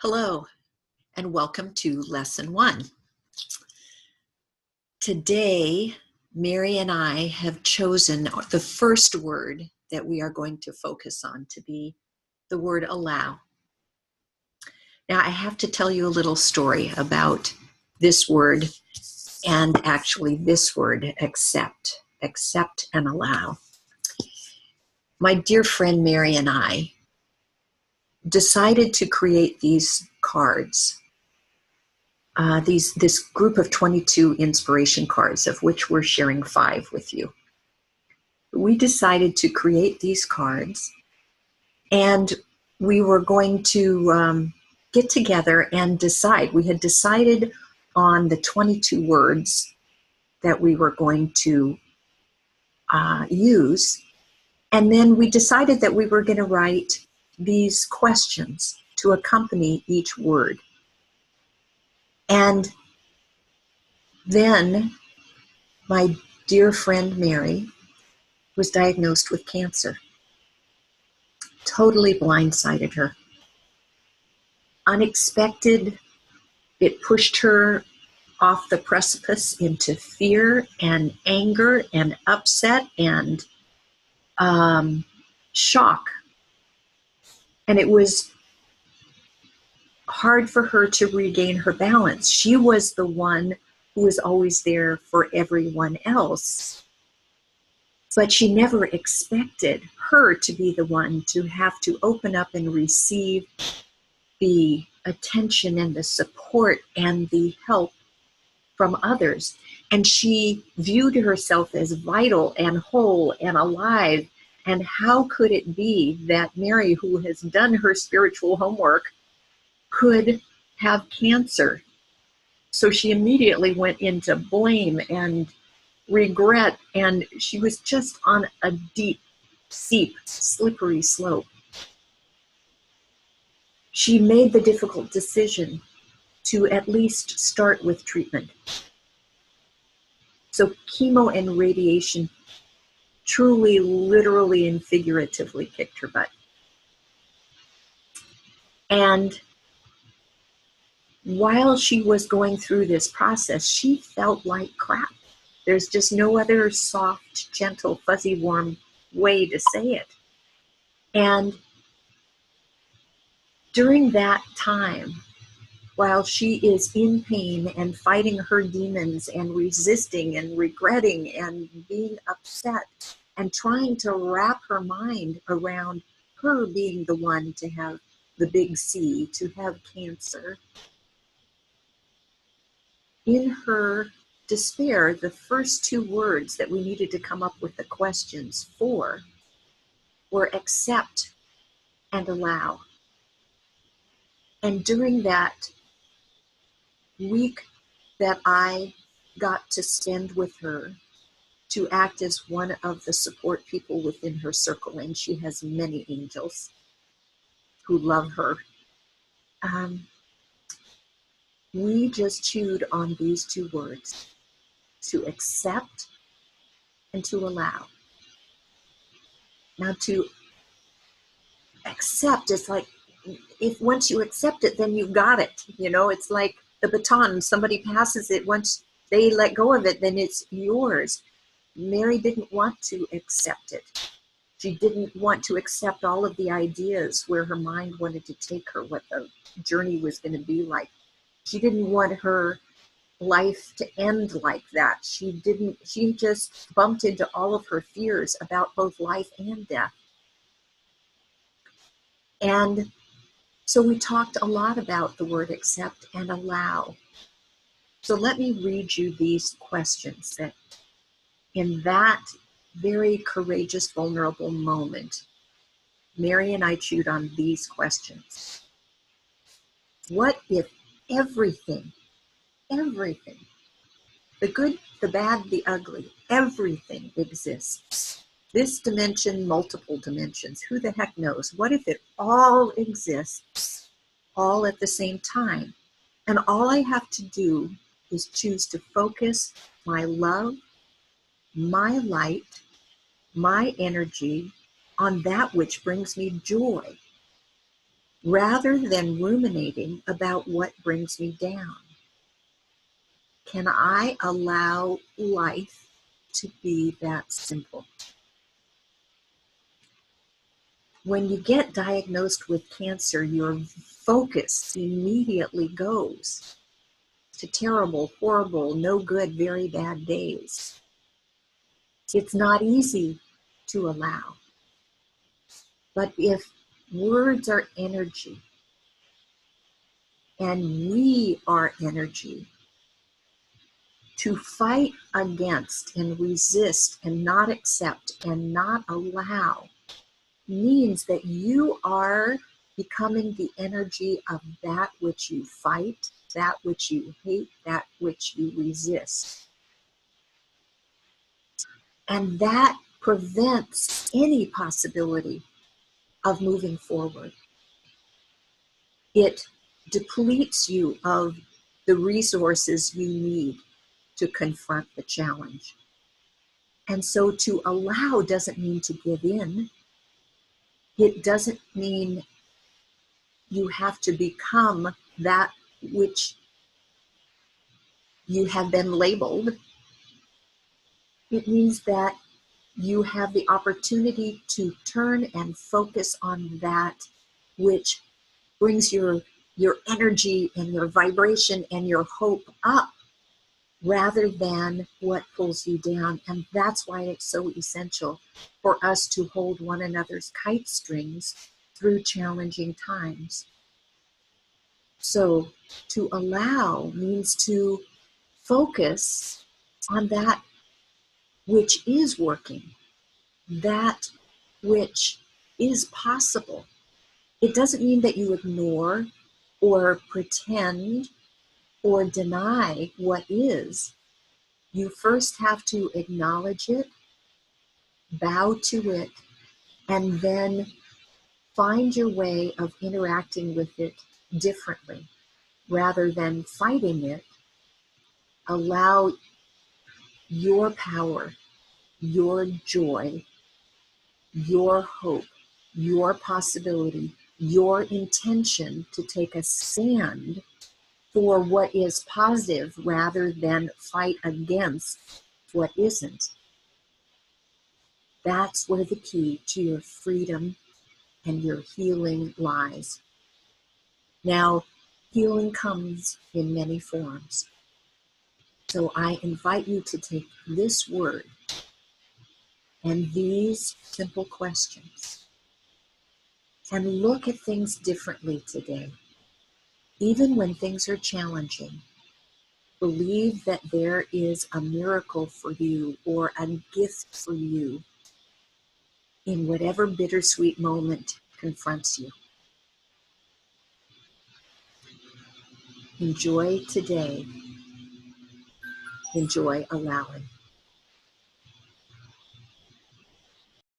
Hello, and welcome to Lesson 1. Today, Mary and I have chosen the first word that we are going to focus on to be the word allow. Now, I have to tell you a little story about this word and actually this word, accept and allow. My dear friend Mary and I decided to create these cards. This group of 22 inspiration cards, of which we're sharing 5 with you. We decided to create these cards, and we were going to get together and decide. We had decided on the 22 words that we were going to use, and then we decided that we were going to write these questions to accompany each word. And then my dear friend Mary was diagnosed with cancer. Totally blindsided her. Unexpected, it pushed her off the precipice into fear and anger and upset and shock. And it was hard for her to regain her balance. She was the one who was always there for everyone else. But she never expected her to be the one to have to open up and receive the attention and the support and the help from others. And she viewed herself as vital and whole and alive. And how could it be that Mary, who has done her spiritual homework, could have cancer? So she immediately went into blame and regret, and she was just on a deep, steep, slippery slope. She made the difficult decision to at least start with treatment. So chemo and radiation truly, literally, and figuratively kicked her butt. And while she was going through this process, she felt like crap. There's just no other soft, gentle, fuzzy, warm way to say it. And during that time, while she is in pain and fighting her demons and resisting and regretting and being upset and trying to wrap her mind around her being the one to have the big C, to have cancer, in her despair, the first 2 words that we needed to come up with the questions for were accept and allow. And during that week that I got to spend with her to act as one of the support people within her circle, and she has many angels who love her, we just chewed on these 2 words, to accept and to allow. Now, to accept is like, if once you accept it, then you got it. You know, it's like the baton. Somebody passes it. Once they let go of it, then it's yours. Mary didn't want to accept it. She didn't want to accept all of the ideas where her mind wanted to take her, what the journey was going to be like. She didn't want her life to end like that. She just bumped into all of her fears about both life and death. And so we talked a lot about the word accept and allow. So let me read you these questions that in that very courageous, vulnerable moment, Mary and I chewed on these questions. What if everything, the good, the bad, the ugly, everything exists? This dimension, multiple dimensions, who the heck knows? What if it all exists, all at the same time? And all I have to do is choose to focus my love, my light, my energy on that which brings me joy. rather than ruminating about what brings me down. Can I allow life to be that simple? When you get diagnosed with cancer, your focus immediately goes to terrible, horrible, no good, very bad days. It's not easy to allow. But if words are energy and we are energy, to fight against and resist and not accept and not allow means that you are becoming the energy of that which you fight, that which you hate, that which you resist. And that prevents any possibility of moving forward. It depletes you of the resources you need to confront the challenge. And so to allow doesn't mean to give in. It doesn't mean you have to become that which you have been labeled. It means that you have the opportunity to turn and focus on that which brings your energy and your vibration and your hope up rather than what pulls you down. And that's why it's so essential for us to hold one another's kite strings through challenging times. So to allow means to focus on that which is working, that which is possible. It doesn't mean that you ignore or pretend or deny what is. You first have to acknowledge it, bow to it, and then find your way of interacting with it differently. Rather than fighting it, allow your power, your joy, your hope, your possibility, your intention to take a stand for what is positive rather than fight against what isn't. That's where the key to your freedom and your healing lies. Now, healing comes in many forms. So I invite you to take this word and these simple questions and look at things differently today. Even when things are challenging, believe that there is a miracle for you or a gift for you in whatever bittersweet moment confronts you. Enjoy today. Enjoy allowing.